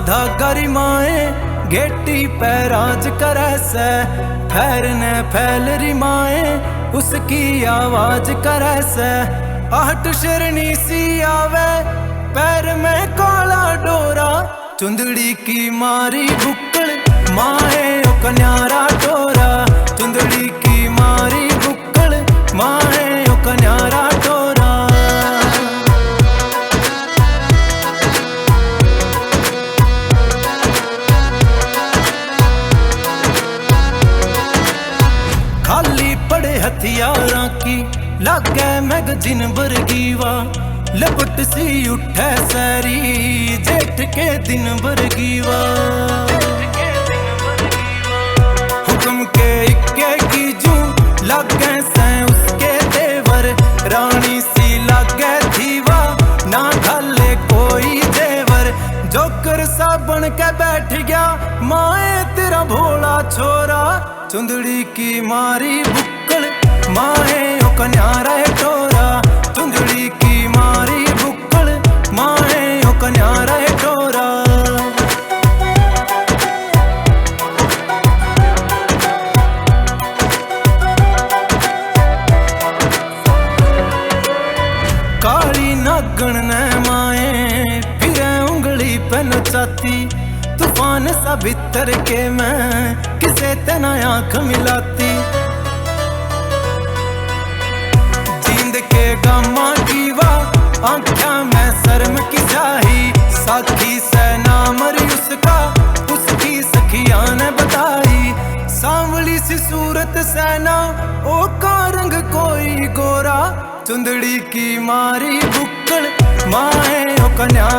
धागा रिमाए घेटी पैराज करे से फैरने फैल रिमाए उसकी आवाज करे से आहट शरणी सी आवे पैर में काला डोरा चुंदड़ी की मारी बुक्कड़ माए ओ कन्यारा डोरा चुंदड़ी की मारी बुक्कड़ माए ओ कन्यारा डोरा। खाली पड़े हथियारा की लागे मैगजीन बरगीवा लपट सी उठे सैरी जेठ के दिन बरगीवा हुक्म के इक्के की जू लागे से उसके देवर रानी सी लागे थीवा ना घाले कोई जेवर जोकर सा बन के बैठ गया माए तेरा भोला छोरा चुंदड़ी की मारी बुक्कड़ माए ओ कन्यारा टोरा चुंदड़ी की मारी बुक्कड़ माए ओ कन्यारा टोरा। काली नागण ने माए फिर उंगली पे नचाती तूफान सा भीतर के मैं किसे तना आंख मिलाती जींद के गामा कीवा आंखा में शर्म की जाही साथी से नाम री उसका उसकी सखिया ने बताई सांवली सी सूरत सेना ओ का रंग कोई गोरा चुंदड़ी की मारी बुक्कड़ माए ओ कन्या